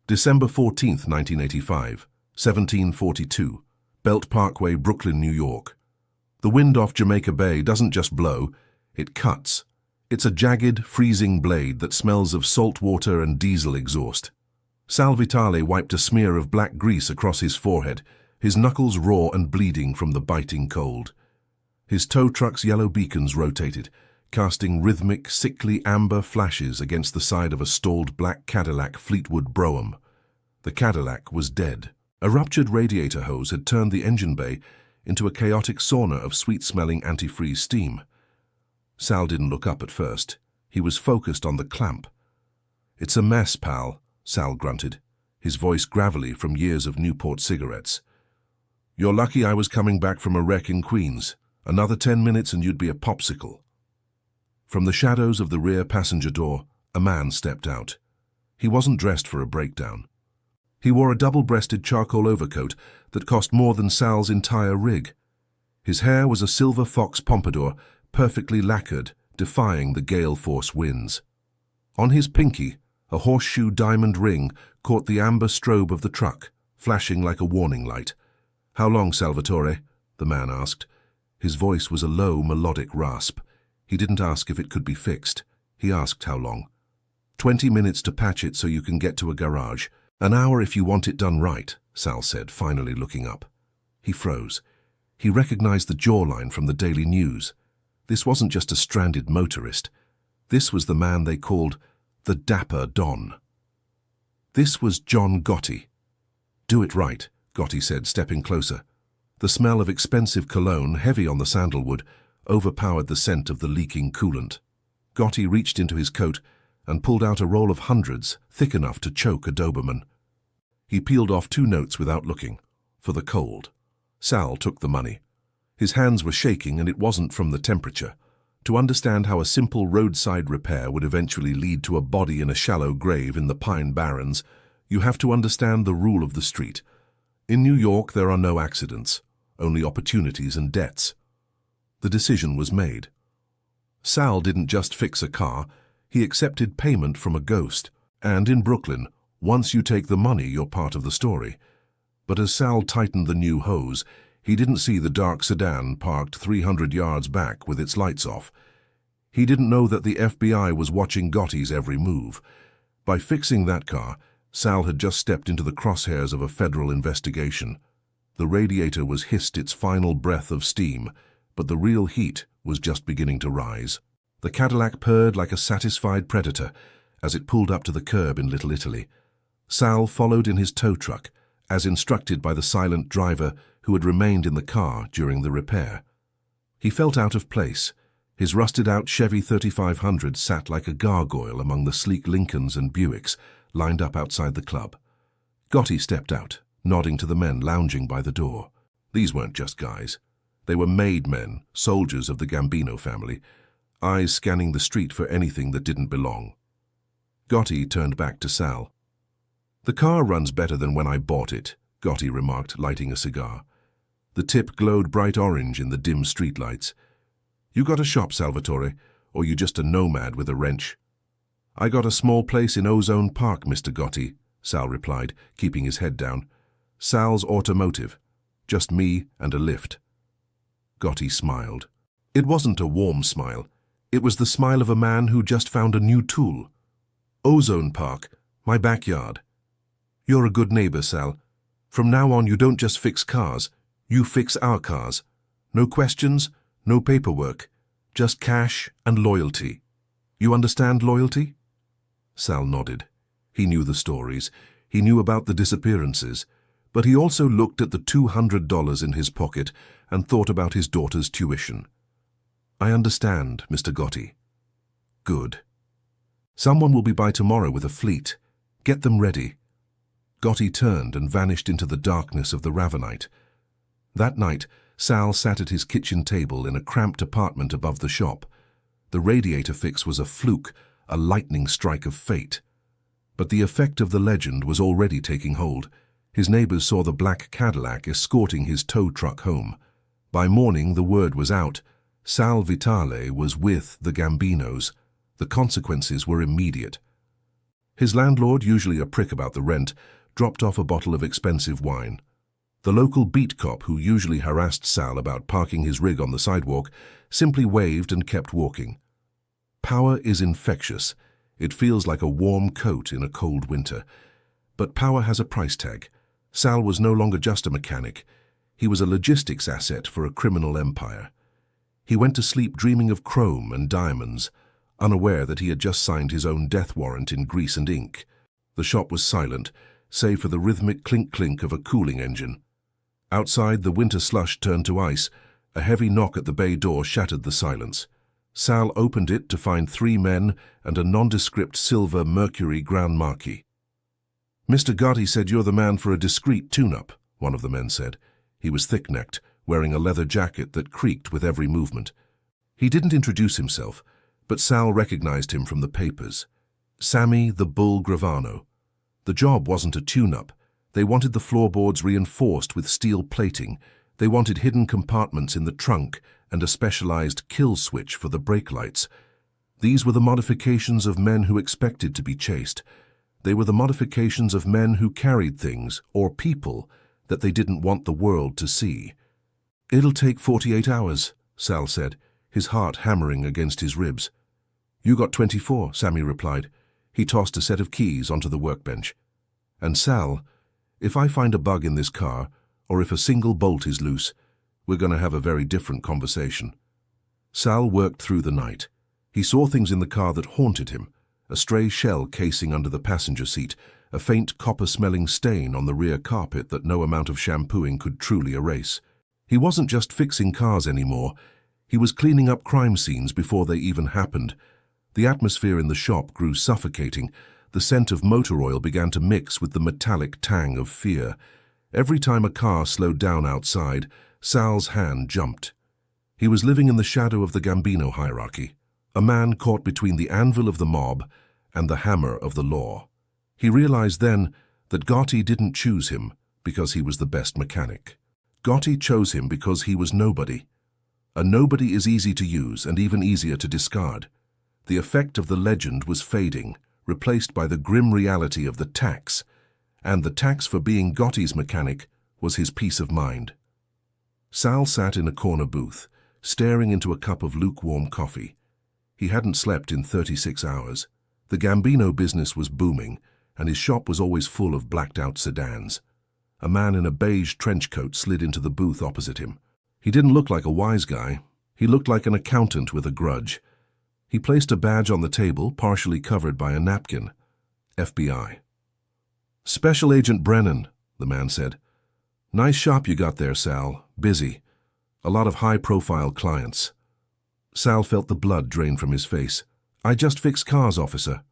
December 14th, 1985, 1742, Belt Parkway, Brooklyn, New York. The wind off Jamaica Bay doesn't just blow, it cuts. It's a jagged, freezing blade that smells of salt water and diesel exhaust. Sal Vitale wiped a smear of black grease across his forehead, his knuckles raw and bleeding from the biting cold. His tow truck's yellow beacons rotated, casting rhythmic, sickly amber flashes against the side of a stalled black Cadillac Fleetwood Brougham. The Cadillac was dead. A ruptured radiator hose had turned the engine bay into a chaotic sauna of sweet-smelling antifreeze steam. Sal didn't look up at first. He was focused on the clamp. "It's a mess, pal," Sal grunted, his voice gravelly from years of Newport cigarettes. "You're lucky I was coming back from a wreck in Queens. Another 10 minutes and you'd be a popsicle." From the shadows of the rear passenger door, a man stepped out. He wasn't dressed for a breakdown. He wore a double-breasted charcoal overcoat that cost more than Sal's entire rig. His hair was a silver fox pompadour, perfectly lacquered, defying the gale-force winds. On his pinky, a horseshoe diamond ring caught the amber strobe of the truck, flashing like a warning light. "How long, Salvatore?" the man asked. His voice was a low, melodic rasp. He didn't ask if it could be fixed. He asked how long. 20 minutes to patch it so you can get to a garage. An hour if you want it done right," Sal said, finally looking up. He froze. He recognized the jawline from the Daily News. This wasn't just a stranded motorist. This was the man they called the Dapper Don. This was John Gotti. "Do it right," Gotti said, stepping closer. The smell of expensive cologne, heavy on the sandalwood, overpowered the scent of the leaking coolant. Gotti reached into his coat and pulled out a roll of hundreds, thick enough to choke a Doberman. He peeled off 2 notes without looking, for the cold. Sal took the money. His hands were shaking, and it wasn't from the temperature. To understand how a simple roadside repair would eventually lead to a body in a shallow grave in the Pine Barrens, you have to understand the rule of the street. In New York, there are no accidents, only opportunities and debts. The decision was made. Sal didn't just fix a car, he accepted payment from a ghost. And in Brooklyn, once you take the money, you're part of the story. But as Sal tightened the new hose, he didn't see the dark sedan parked 300 yards back with its lights off. He didn't know that the FBI was watching Gotti's every move. By fixing that car, Sal had just stepped into the crosshairs of a federal investigation. The radiator was hissed its final breath of steam, but the real heat was just beginning to rise. The Cadillac purred like a satisfied predator as it pulled up to the curb in Little Italy. Sal followed in his tow truck, as instructed by the silent driver who had remained in the car during the repair. He felt out of place. His rusted-out Chevy 3500 sat like a gargoyle among the sleek Lincolns and Buicks lined up outside the club. Gotti stepped out, nodding to the men lounging by the door. These weren't just guys. They were made men, soldiers of the Gambino family, eyes scanning the street for anything that didn't belong. Gotti turned back to Sal. "The car runs better than when I bought it," Gotti remarked, lighting a cigar. The tip glowed bright orange in the dim streetlights. "You got a shop, Salvatore, or you just a nomad with a wrench?" "I got a small place in Ozone Park, Mr. Gotti," Sal replied, keeping his head down. "Sal's Automotive. Just me and a lift." Gotti smiled. It wasn't a warm smile. It was the smile of a man who just found a new tool. "Ozone Park, my backyard." "You're a good neighbor, Sal. From now on, you don't just fix cars. You fix our cars. No questions, no paperwork. Just cash and loyalty. You understand loyalty?" Sal nodded. He knew the stories. He knew about the disappearances. But he also looked at the $200 in his pocket and thought about his daughter's tuition. "I understand, Mr. Gotti." "Good. Someone will be by tomorrow with a fleet. Get them ready." Gotti turned and vanished into the darkness of the Ravenite. That night, Sal sat at his kitchen table in a cramped apartment above the shop. The radiator fix was a fluke, a lightning strike of fate. But the effect of the legend was already taking hold. His neighbors saw the black Cadillac escorting his tow truck home. By morning, the word was out. Sal Vitale was with the Gambinos. The consequences were immediate. His landlord, usually a prick about the rent, dropped off a bottle of expensive wine. The local beat cop, who usually harassed Sal about parking his rig on the sidewalk, simply waved and kept walking. Power is infectious. It feels like a warm coat in a cold winter. But power has a price tag. Sal was no longer just a mechanic. He was a logistics asset for a criminal empire. He went to sleep dreaming of chrome and diamonds, unaware that he had just signed his own death warrant in grease and ink. The shop was silent, save for the rhythmic clink-clink of a cooling engine. Outside, the winter slush turned to ice. A heavy knock at the bay door shattered the silence. Sal opened it to find 3 men and a nondescript silver Mercury Grand Marquis. "Mr. Gotti said you're the man for a discreet tune-up," one of the men said. He was thick-necked, wearing a leather jacket that creaked with every movement. He didn't introduce himself, but Sal recognized him from the papers. Sammy the Bull Gravano. The job wasn't a tune-up. They wanted the floorboards reinforced with steel plating. They wanted hidden compartments in the trunk and a specialized kill switch for the brake lights. These were the modifications of men who expected to be chased. They were the modifications of men who carried things, or people, that they didn't want the world to see. "It'll take 48 hours, Sal said, his heart hammering against his ribs. "You got 24, Sammy replied. He tossed a set of keys onto the workbench. "And Sal, if I find a bug in this car, or if a single bolt is loose, we're going to have a very different conversation." Sal worked through the night. He saw things in the car that haunted him: a stray shell casing under the passenger seat, a faint copper-smelling stain on the rear carpet that no amount of shampooing could truly erase. He wasn't just fixing cars anymore. He was cleaning up crime scenes before they even happened. The atmosphere in the shop grew suffocating. The scent of motor oil began to mix with the metallic tang of fear. Every time a car slowed down outside, Sal's hand jumped. He was living in the shadow of the Gambino hierarchy, a man caught between the anvil of the mob and the hammer of the law. He realized then that Gotti didn't choose him because he was the best mechanic. Gotti chose him because he was nobody. A nobody is easy to use and even easier to discard. The effect of the legend was fading, replaced by the grim reality of the tax. And the tax for being Gotti's mechanic was his peace of mind. Sal sat in a corner booth, staring into a cup of lukewarm coffee. He hadn't slept in 36 hours. The Gambino business was booming, and his shop was always full of blacked-out sedans. A man in a beige trench coat slid into the booth opposite him. He didn't look like a wise guy. He looked like an accountant with a grudge. He placed a badge on the table, partially covered by a napkin. FBI. "Special Agent Brennan," the man said. "Nice shop you got there, Sal. Busy. A lot of high-profile clients." Sal felt the blood drain from his face. "I just fix cars, officer."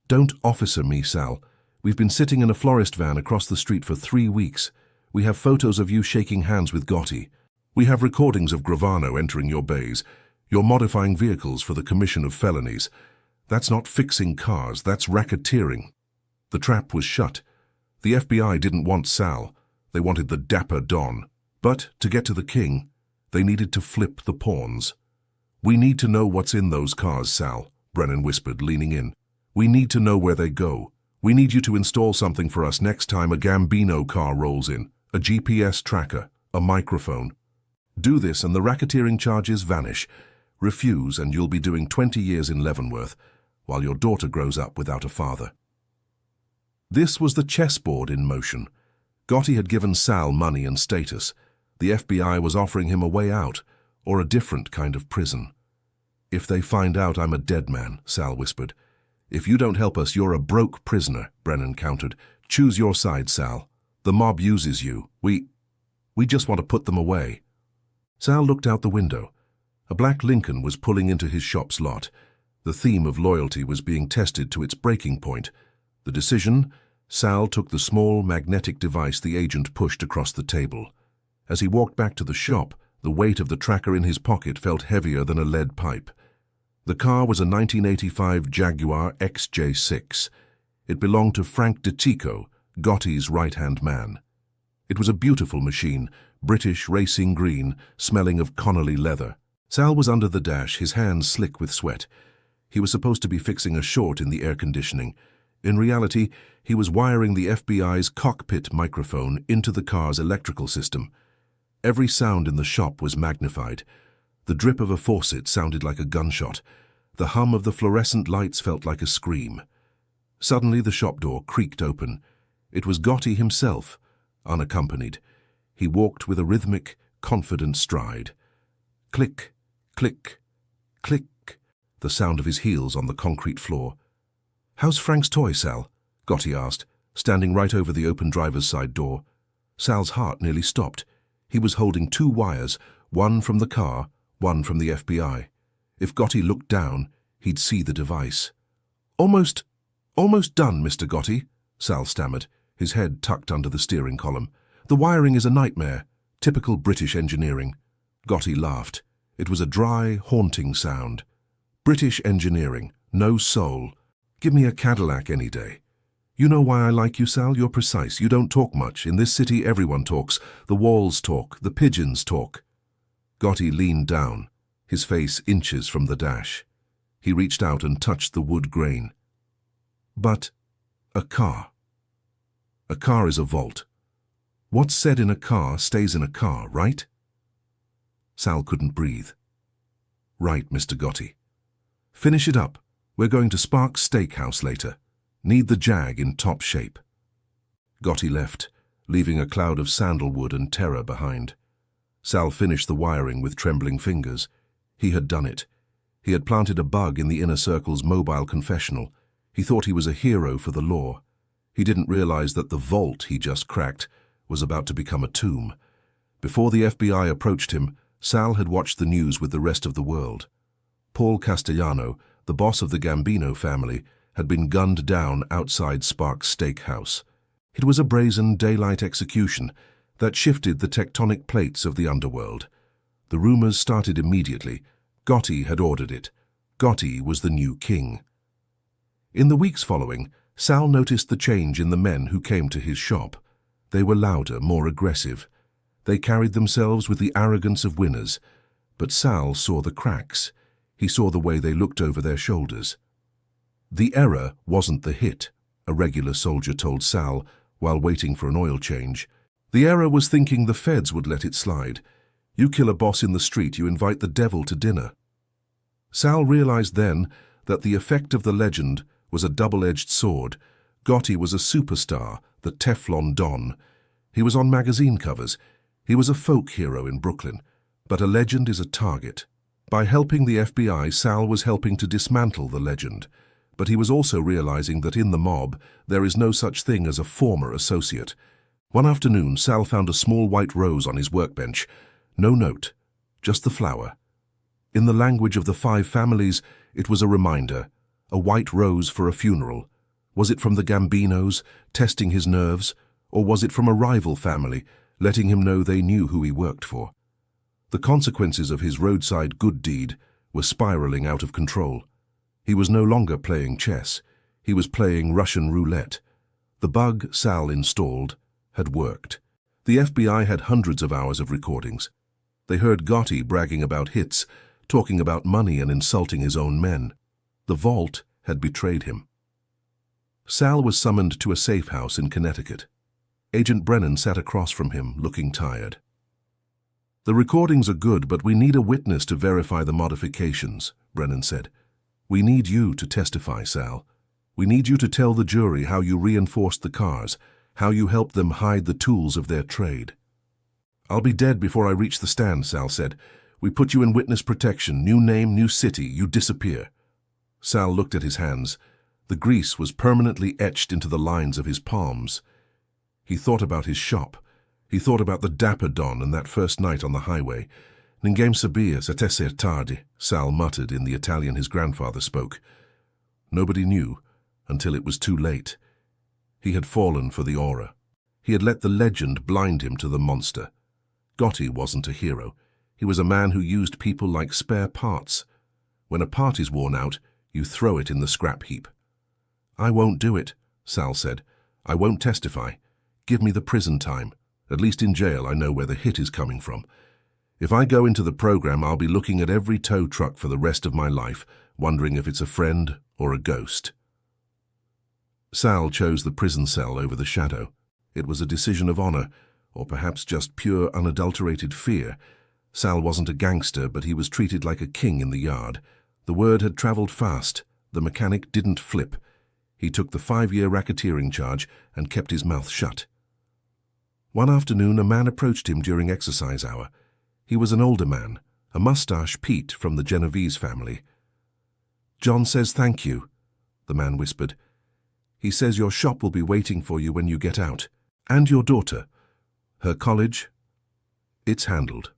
"Don't officer me, Sal. We've been sitting in a florist van across the street for 3 weeks. We have photos of you shaking hands with Gotti. We have recordings of Gravano entering your bays. You're modifying vehicles for the commission of felonies. That's not fixing cars, that's racketeering." The trap was shut. The FBI didn't want Sal. They wanted the dapper Don. But to get to the king, they needed to flip the pawns. "We need to know what's in those cars, Sal," Brennan whispered, leaning in. "We need to know where they go. We need you to install something for us next time a Gambino car rolls in. A GPS tracker, a microphone. Do this and the racketeering charges vanish. Refuse and you'll be doing 20 years in Leavenworth, while your daughter grows up without a father." This was the chessboard in motion. Gotti had given Sal money and status. The FBI was offering him a way out, or a different kind of prison. "If they find out I'm a dead man," Sal whispered. "If you don't help us, you're a broke prisoner," Brennan countered. "Choose your side, Sal. The mob uses you. We just want to put them away." Sal looked out the window. A black Lincoln was pulling into his shop's lot. The theme of loyalty was being tested to its breaking point. The decision: Sal took the small magnetic device the agent pushed across the table. As he walked back to the shop, the weight of the tracker in his pocket felt heavier than a lead pipe. The car was a 1985 Jaguar XJ6. It belonged to Frank DeTico, Gotti's right-hand man. It was a beautiful machine, British racing green, smelling of Connolly leather. Sal was under the dash, his hands slick with sweat. He was supposed to be fixing a short in the air conditioning. In reality, he was wiring the FBI's cockpit microphone into the car's electrical system. Every sound in the shop was magnified. The drip of a faucet sounded like a gunshot. The hum of the fluorescent lights felt like a scream. Suddenly the shop door creaked open. It was Gotti himself, unaccompanied. He walked with a rhythmic, confident stride. Click, click, click, the sound of his heels on the concrete floor. "How's Frank's toy, Sal?" Gotti asked, standing right over the open driver's side door. Sal's heart nearly stopped. He was holding two wires, one from the car, one from the FBI. If Gotti looked down, he'd see the device. Almost done, Mr. Gotti," Sal stammered, his head tucked under the steering column. "The wiring is a nightmare. Typical British engineering." Gotti laughed. It was a dry, haunting sound. British engineering, no soul. Give me a Cadillac any day. "You know why I like you, Sal? You're precise. You don't talk much. In this city, everyone talks. The walls talk. The pigeons talk." Gotti leaned down, his face inches from the dash. He reached out and touched the wood grain. "But a car. A car is a vault. What's said in a car stays in a car, right?" Sal couldn't breathe. "Right, Mr. Gotti. Finish it up. We're going to Sparks Steakhouse later. Need the Jag in top shape." Gotti left, leaving a cloud of sandalwood and terror behind. Sal finished the wiring with trembling fingers. He had done it. He had planted a bug in the inner circle's mobile confessional. He thought he was a hero for the law. He didn't realize that the vault he just cracked was about to become a tomb. Before the FBI approached him, Sal had watched the news with the rest of the world. Paul Castellano, the boss of the Gambino family, had been gunned down outside Sparks Steakhouse. It was a brazen daylight execution that shifted the tectonic plates of the underworld. The rumors started immediately. Gotti had ordered it. Gotti was the new king. In the weeks following, Sal noticed the change in the men who came to his shop. They were louder, more aggressive. They carried themselves with the arrogance of winners. But Sal saw the cracks. He saw the way they looked over their shoulders. The error wasn't the hit, a regular soldier told Sal while waiting for an oil change. The error was thinking the feds would let it slide. You kill a boss in the street, you invite the devil to dinner. Sal realized then that the effect of the legend was a double-edged sword. Gotti was a superstar, the Teflon Don. He was on magazine covers. He was a folk hero in Brooklyn. But a legend is a target. By helping the FBI, Sal was helping to dismantle the legend. But he was also realizing that in the mob, there is no such thing as a former associate. One afternoon, Sal found a small white rose on his workbench. No note, just the flower. In the language of the 5 families, it was a reminder, a white rose for a funeral. Was it from the Gambinos, testing his nerves, or was it from a rival family, letting him know they knew who he worked for? The consequences of his roadside good deed were spiraling out of control. He was no longer playing chess. He was playing Russian roulette. The bug Sal installed had worked. The FBI had hundreds of hours of recordings. They heard Gotti bragging about hits, talking about money and insulting his own men. The vault had betrayed him. Sal was summoned to a safe house in Connecticut. Agent Brennan sat across from him, looking tired. "The recordings are good, but we need a witness to verify the modifications," Brennan said. "We need you to testify, Sal. We need you to tell the jury how you reinforced the cars, how you helped them hide the tools of their trade." "I'll be dead before I reach the stand," Sal said. "We put you in witness protection. New name, new city. You disappear." Sal looked at his hands. The grease was permanently etched into the lines of his palms. He thought about his shop. He thought about the dapper Don and that first night on the highway. "Ninguém sabia até ser tarde," Sal muttered in the Italian his grandfather spoke. Nobody knew until it was too late. He had fallen for the aura. He had let the legend blind him to the monster. Gotti wasn't a hero. He was a man who used people like spare parts. When a part is worn out, you throw it in the scrap heap. "I won't do it," Sal said. "I won't testify. Give me the prison time. At least in jail I know where the hit is coming from. If I go into the program, I'll be looking at every tow truck for the rest of my life, wondering if it's a friend or a ghost." Sal chose the prison cell over the shadow. It was a decision of honor, or perhaps just pure, unadulterated fear. Sal wasn't a gangster, but he was treated like a king in the yard. The word had traveled fast. The mechanic didn't flip. He took the 5-year racketeering charge and kept his mouth shut. One afternoon, a man approached him during exercise hour. He was an older man, a mustache Pete from the Genovese family. "John says thank you," the man whispered. "He says your shop will be waiting for you when you get out. And your daughter. Her college? It's handled."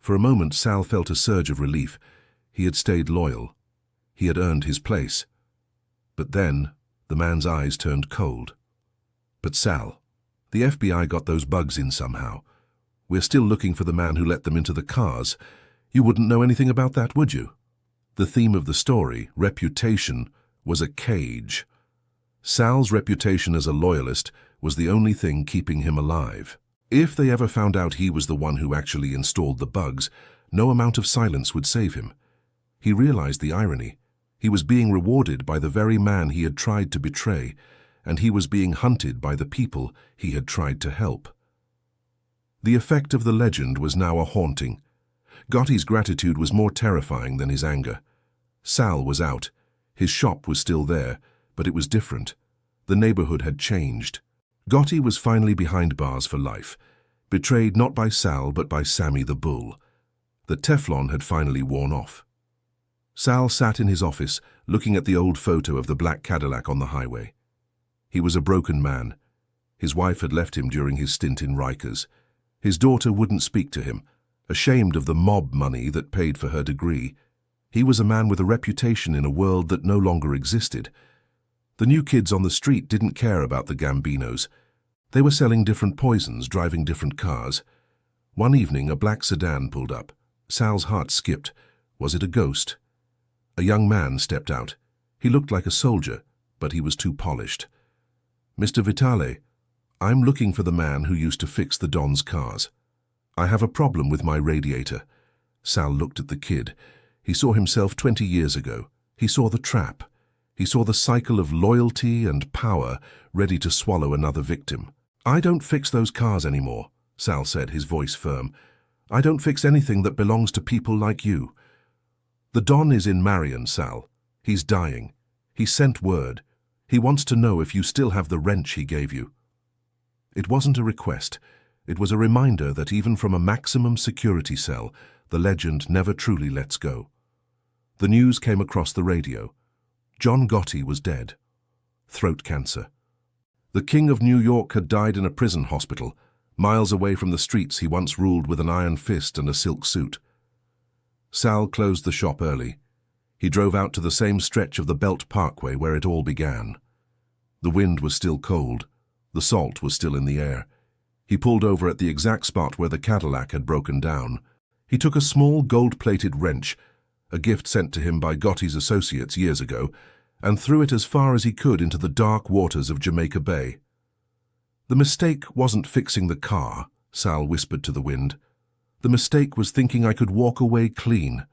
For a moment, Sal felt a surge of relief. He had stayed loyal. He had earned his place. But then, the man's eyes turned cold. "But Sal, the FBI got those bugs in somehow. We're still looking for the man who let them into the cars. You wouldn't know anything about that, would you?" The theme of the story, reputation, was a cage. Sal's reputation as a loyalist was the only thing keeping him alive. If they ever found out he was the one who actually installed the bugs, no amount of silence would save him. He realized the irony. He was being rewarded by the very man he had tried to betray, and he was being hunted by the people he had tried to help. The effect of the legend was now a haunting. Gotti's gratitude was more terrifying than his anger. Sal was out. His shop was still there, but it was different. The neighborhood had changed. Gotti was finally behind bars for life, betrayed not by Sal but by Sammy the Bull. The Teflon had finally worn off. Sal sat in his office, looking at the old photo of the black Cadillac on the highway. He was a broken man. His wife had left him during his stint in Rikers. His daughter wouldn't speak to him, ashamed of the mob money that paid for her degree. He was a man with a reputation in a world that no longer existed. The new kids on the street didn't care about the Gambinos. They were selling different poisons, driving different cars. One evening, a black sedan pulled up. Sal's heart skipped. Was it a ghost? A young man stepped out. He looked like a soldier, but he was too polished. "Mr. Vitale, I'm looking for the man who used to fix the Don's cars. I have a problem with my radiator." Sal looked at the kid. He saw himself 20 years ago. He saw the trap. He saw the cycle of loyalty and power ready to swallow another victim. "I don't fix those cars anymore," Sal said, his voice firm. "I don't fix anything that belongs to people like you. The Don is in Marion, Sal. He's dying. He sent word. He wants to know if you still have the wrench he gave you." It wasn't a request. It was a reminder that even from a maximum security cell, the legend never truly lets go. The news came across the radio. John Gotti was dead. Throat cancer. The King of New York had died in a prison hospital, miles away from the streets he once ruled with an iron fist and a silk suit. Sal closed the shop early. He drove out to the same stretch of the Belt Parkway where it all began. The wind was still cold. The salt was still in the air. He pulled over at the exact spot where the Cadillac had broken down. He took a small gold-plated wrench, a gift sent to him by Gotti's associates years ago, and threw it as far as he could into the dark waters of Jamaica Bay. "The mistake wasn't fixing the car," Sal whispered to the wind. "The mistake was thinking I could walk away clean."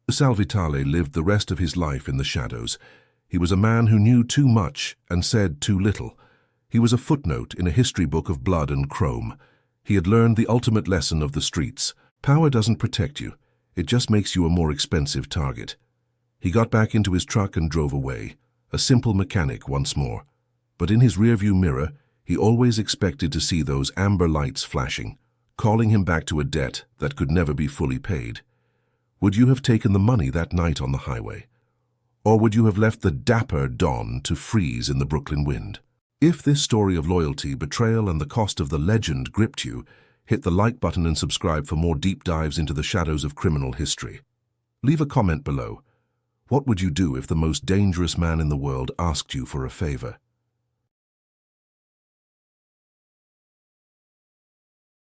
Sal Vitale lived the rest of his life in the shadows. He was a man who knew too much and said too little. He was a footnote in a history book of blood and chrome. He had learned the ultimate lesson of the streets. Power doesn't protect you. It just makes you a more expensive target. He got back into his truck and drove away, a simple mechanic once more. But in his rearview mirror, he always expected to see those amber lights flashing, calling him back to a debt that could never be fully paid. Would you have taken the money that night on the highway? Or would you have left the dapper Don to freeze in the Brooklyn wind? If this story of loyalty, betrayal, and the cost of the legend gripped you, hit the like button and subscribe for more deep dives into the shadows of criminal history. Leave a comment below. What would you do if the most dangerous man in the world asked you for a favor?